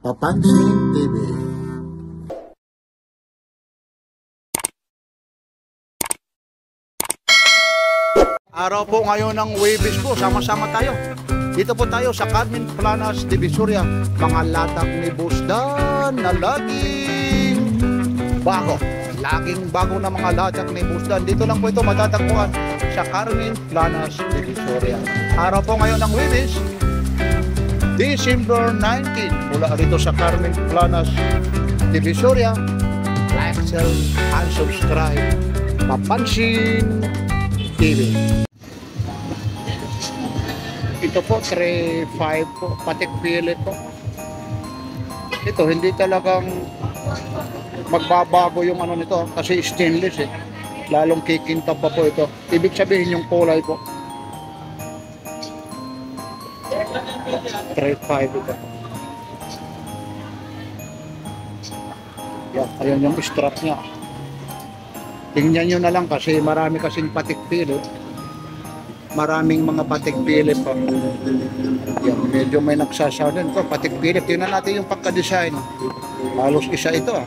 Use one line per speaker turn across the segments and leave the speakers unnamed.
Papansin TV. Araw po ngayon ng Huwebes po, sama-sama tayo. Dito po tayo sa Carmen Planas, Divisoria. Mga latak ni Busdan na laging bago. Laging bago na mga latak ni Busdan. Dito lang po ito matatagpuan sa Carmen Planas, Divisoria. Araw po ngayon ng Huwebes, December 19. Mula rito sa Carmen Planas, Divisoria. Like, share, and subscribe. Papansin TV. Ito po 3.5 po, patik pilit po. Ito hindi talagang magbabago yung ano nito kasi stainless eh. Lalong kikintab pa po ito. Ibig sabihin yung kulay po 3.5 ito. Yan, ayun yung strap niya. Tingnan nyo na lang kasi marami kasing patik pilit. Maraming mga patik pilit pa. Yan, medyo may nagsasaw din. Ito, patik pilit. Tingnan natin yung pagka-design. Halos isa ito ah.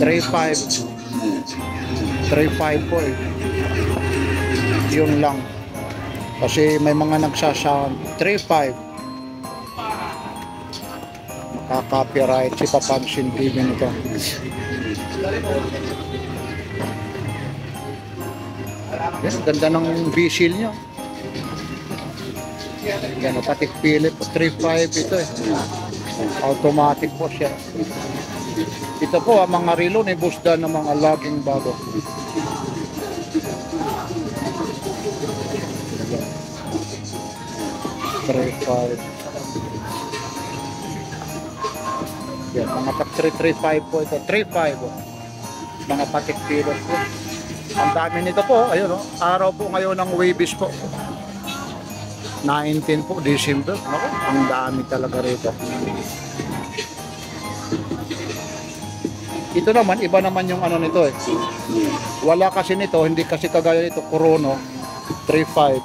3.5. 3.5 po eh. Yun lang. Kasi may mga nagsasaw. 3.5. Makaka-copyright si Papansin TV nito. Yes, ganda ng bisil nyo. Yan, patik pilit 3.5 ito eh. Automatic po siya. Ito po ang mga relo ni Busdan ng mga laging bago. Yan, mga tak 3.5 po ito. 3.5 po. Mga patik pilit po. Ang dami nito po, ayun o, araw po ngayon ng Huwebes po. 19 po, December. Naku, ang dami talaga rito. Ito naman, iba naman yung ano nito eh. Wala kasi nito, hindi kasi kagaya nito, Corono, 3.5.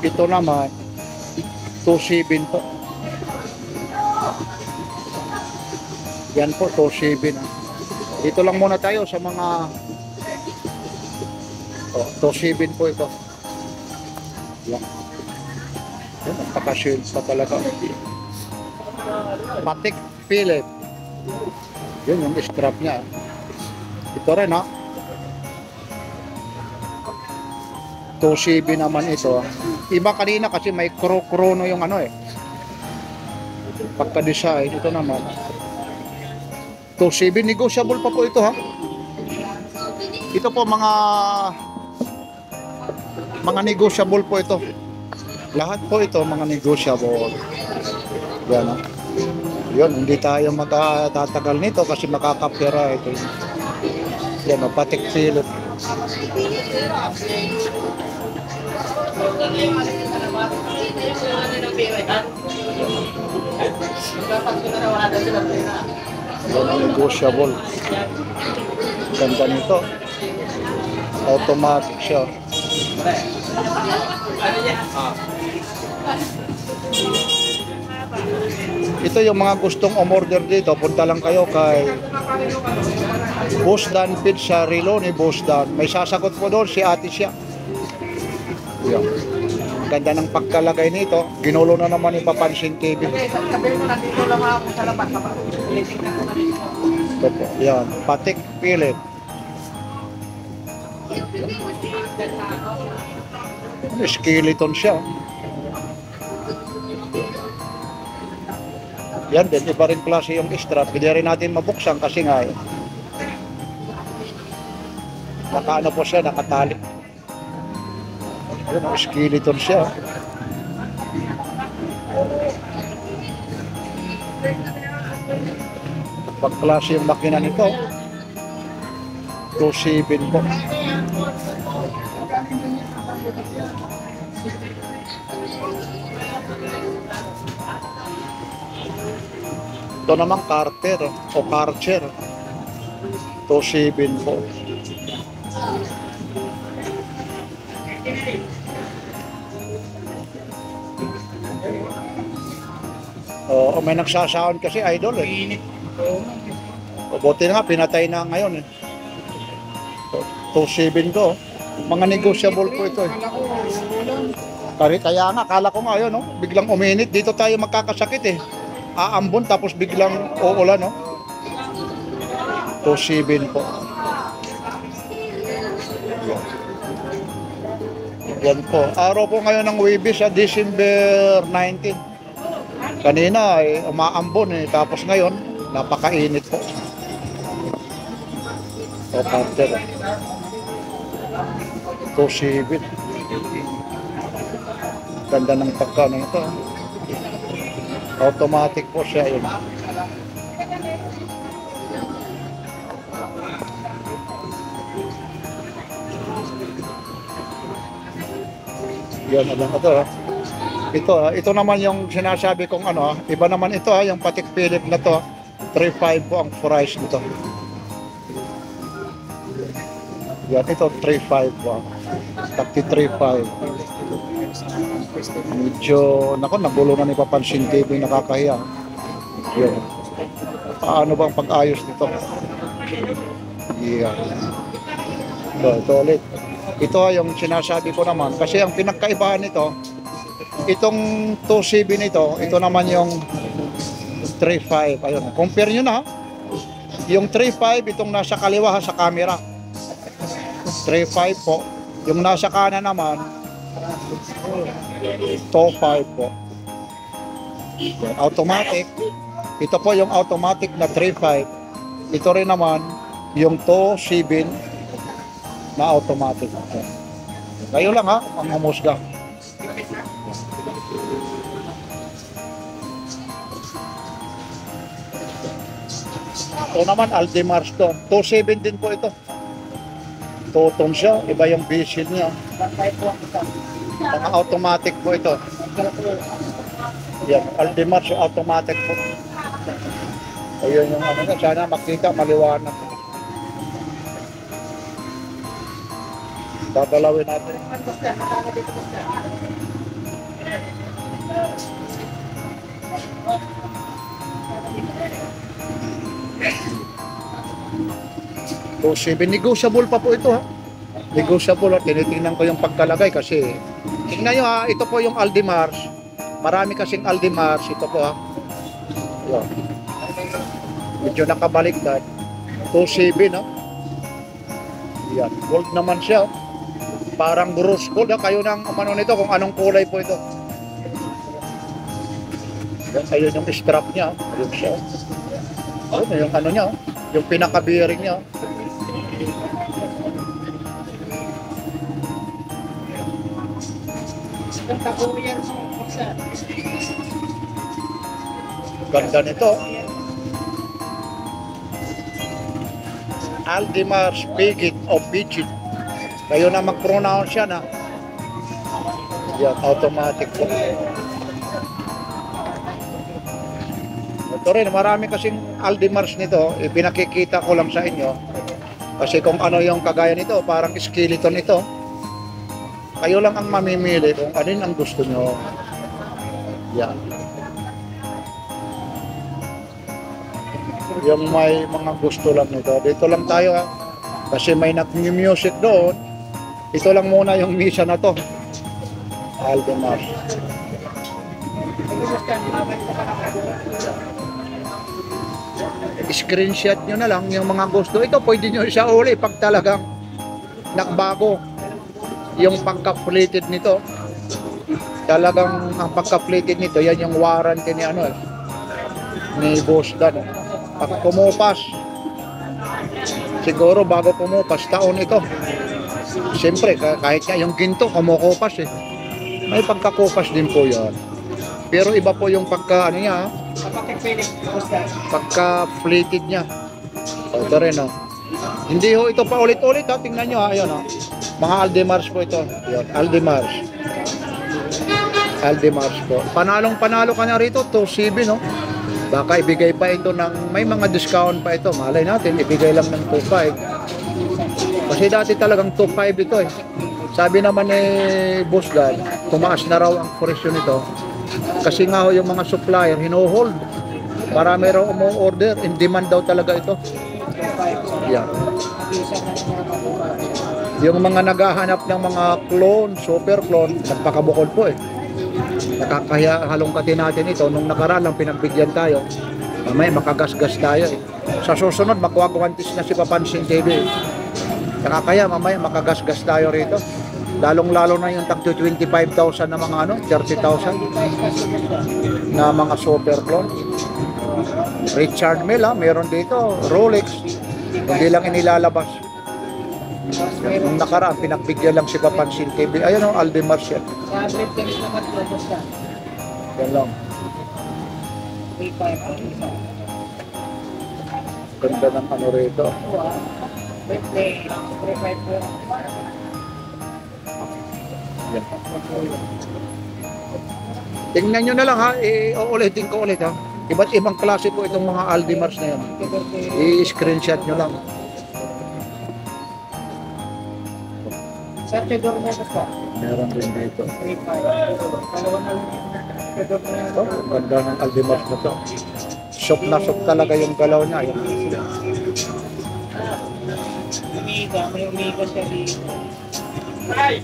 Ito naman, 2.7 po. Yan po, 2.7. Dito lang muna tayo sa mga 2.7 po ito. Yan. Yan, napaka-shield pa talaga. Patik pilit. Yun yung strap niya. Ito rin ha. 2.7 naman ito. Iba kanina kasi may chrono yung ano eh. Pagka-design, ito naman 2.7, negotiable pa po ito ha. Ito po mga negotiable po ito. Lahat po ito mga negotiable. Yan ha. Yun, hindi tayo magtatagal nito kasi makakapira ito. Yan o, patik pilit. Negotiable. Ganda nito. Automatic siya. Ito yung mga gustong umorder dito, punta lang kayo kay Busdan Pizza, relo ni Busdan. May sasagot po doon si ate siya. Yan. Ganda ng pagkalagay nito. Ginulo na naman ni Papansin TV. Ito po. Yan. Patik pilit. Skeleton siya. Yan din. Iba rin klase yung strap. Hindi rin natin mabuksan kasi nga nakaano po siya, nakatali. Ayun, skeleton siya. Pagklase yung makina nito. 2.7 po. Ito naman Carter o Karcher. 2.7 po. Oo, may nagsasound kasi idol eh.
Mainit.
O, buti na nga, pinatay na ngayon eh. 2.7 to. Mga negotiable po ito eh.
Kala ko, ulan.
Kaya nga, kala ko nga yun, no? Biglang uminit. Dito tayo magkakasakit eh. Aambon tapos biglang uulan, no? 2.7 po. Yan po. Araw po ngayon ng Webis sa December 19. Kanina ay umaambon eh. Tapos ngayon, napakainit po. O, partner. 2.7. Ganda ng pagkano ito. Automatic po siya yun. Yan, ano ito ha. Ito naman yung sinasabi kong ano ha. Iba naman ito ha, yung Patek Philippe na to. 3.5 po ang price nito. Yan, ito 3.5 po. Takti 3.5. Medyo, nako, nabulo na ni Papansin TV, nakakahiya. Yan. Paano bang pag-ayos nito? Yan. Ito ulit. Ito yung sinasabi ko naman kasi ang pinagkaibahan nito, itong 2.7 nito, ito naman yung 3.5. Ayun, compare nyo na. Yung 3.5 itong nasa kaliwa sa camera. 3.5 po. Yung nasa kanan naman 2.5 po. Automatic. Ito po yung automatic na 3.5. Ito rin naman yung 2.7 na automatic. Kayo lang ha, ang humusga. Ito naman, Aldemars to. 2.7 din po ito. Tutong siya, iba yung vision niya. Mga automatic po ito. Yan, Aldemars automatic po. Ayun yung ano na, sana makita, maliwanag. Dadalawin natin. So, 7 negotiable pa po ito ha. Negotiable at tinitingnan ko yung pagkalagay kasi tingnan nyo ha, ito po yung Aldemars. Marami kasing Aldemars. Ito po ha. Yan. Medyo nakabaliktad. 2.7 ha. Yan. Gold naman siya. Parang rose gold ha. Kayo nang umano nito kung anong kulay po ito. Yan. Ayun yung strap niya. Ayun siya. Ayun yung ano niya. Yung pinaka-bearing niya. Ganda nito. Aldemars Pigit o Pidgit. Kayo na mag-pronounce yan ha. Yan, automatic po. Ito rin, marami kasing Aldemars nito. Pinakikita ko lang sa inyo. Kasi kung ano yung kagaya nito, parang skeleton ito. Kayo lang ang mamimili kung alin ang gusto nyo. Yan. Yung may mga gusto lang nito. Dito lang tayo ha. Kasi may nag-music doon. Ito lang muna yung misa na to. Aldemars. Screenshot nyo na lang yung mga gusto. Ito pwede nyo isa uli pag talagang nakbago. Yung pagka-plated nito. Talagang ang pagka-plated nito, yan yung warranty ni ano ni Boss Dan. Pag kumupas, siguro bago kumupas, taon ito. Siyempre, kahit nga yung ginto, kumukupas eh. May pagkakupas din po yan. Pero iba po yung pagka, ano niya, pagka-plated niya. Ito rin, no. Hindi ho ito pa ulit-ulit, ha. Tingnan nyo, ha. Ayan, ha. Mga Aldemars po ito. Ayan, Aldemars. Aldemars po. Panalong-panalo ka na rito, 2.7, no. Baka ibigay pa ito ng, may mga discount pa ito. Malay natin, ibigay lang ng 2.5. Kasi dati talagang 2.5 ito eh. Sabi naman ni Boss Dan, tumaas na raw ang presyo nito. Kasi nga ho, yung mga supplier, hino-hold. Marami raw umu-order. In demand daw talaga ito. Yeah. Yung mga naghahanap ng mga clone, super clone, nagpakabukod po eh. Nakakahiya halongkatin natin ito. Nung nakaraan lang pinagbigyan tayo, mamaya makagasgas tayo eh. Sa susunod, makuha-kuwantis na si Papansin TV. Nakakaya mamaya makagasgas tayo rito. Lalong-lalo na yung tag 25,000 na mga 30,000 na mga super clone. Richard Mille, meron dito, Rolex. Hindi lang inilalabas. Nung nakaraan, pinagbigyan lang si Papansin TV. Ayan o, Aldi Marcial. Yan lang. Ganda ng ano rito. Yan. Tingnan nyo na lang ha, uulitin ko ulit ha. Iba't ibang klase po itong mga Aldi Mars na yan. I-screenshot nyo lang.
Sa Tudor na basta.
Meron din dito. Oh, ganda ng Aldi Mars na to. Shop na shop talaga yung galaw niya. Yan.
May umiga siya dito.
Ayun.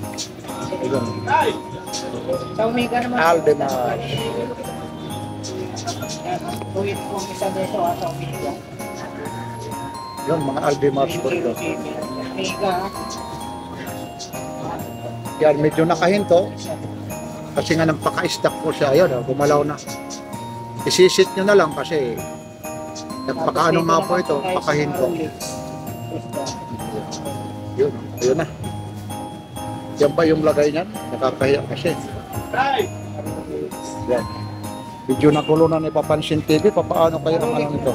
Sa umiga naman.
Aldi Mars.
Tuwid po isa dito sa umiga.
Yun, mga Aldi Mars po ito.
Umiga.
Yan, medyo nakahinto. Kasi nga nagpaka-stack po siya. Ayun, gumalaw na. Isisit nyo na lang kasi nagpakaano nga po ito, pakahinto. Yun, ayun na. Yan pa yung lagay niyan. Nakakahiya kasi. Yan. Medyo nakulo na ni Papansin TV. Papaano kayo ang alam ito?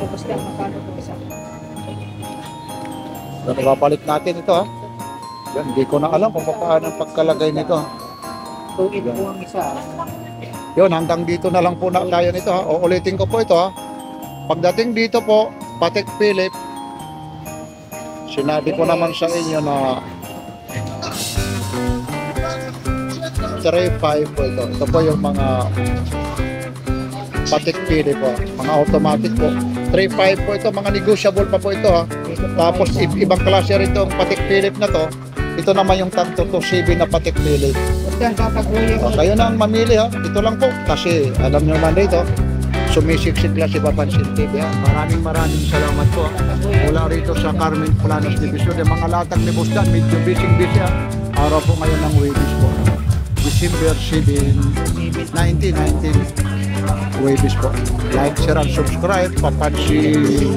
Napapalit natin ito ha. Yan, hindi ko na alam kung paano ang pagkalagay nito.
Tuwid po ang isa.
Yun, hanggang dito na lang po na tayo nito ha. O, ulitin ko po ito ha. Pagdating dito po, Patek Philippe, sinabi ko naman sa inyo na 3.5 po ito. Ito po yung mga Patek Philippe po. Mga automatic po. 3.5 po ito. Mga negotiable pa po ito ha. Tapos ibang klase rin itong Patek Philippe na to. Ito naman yung tag 227 na Patek Philippe. Kayo na ang mamili ha. Ito lang po. Kasi alam nyo naman dito, sumisiksik lang si Papansin TV ha. Maraming salamat po ha. Mula rito sa Carmen Planas Division. Yung mga latag ni Boss Dan, medyo busy ha. Araw po ngayon ng Webis po. December 7, 1919. Webis po. Like, share, and subscribe. Papansin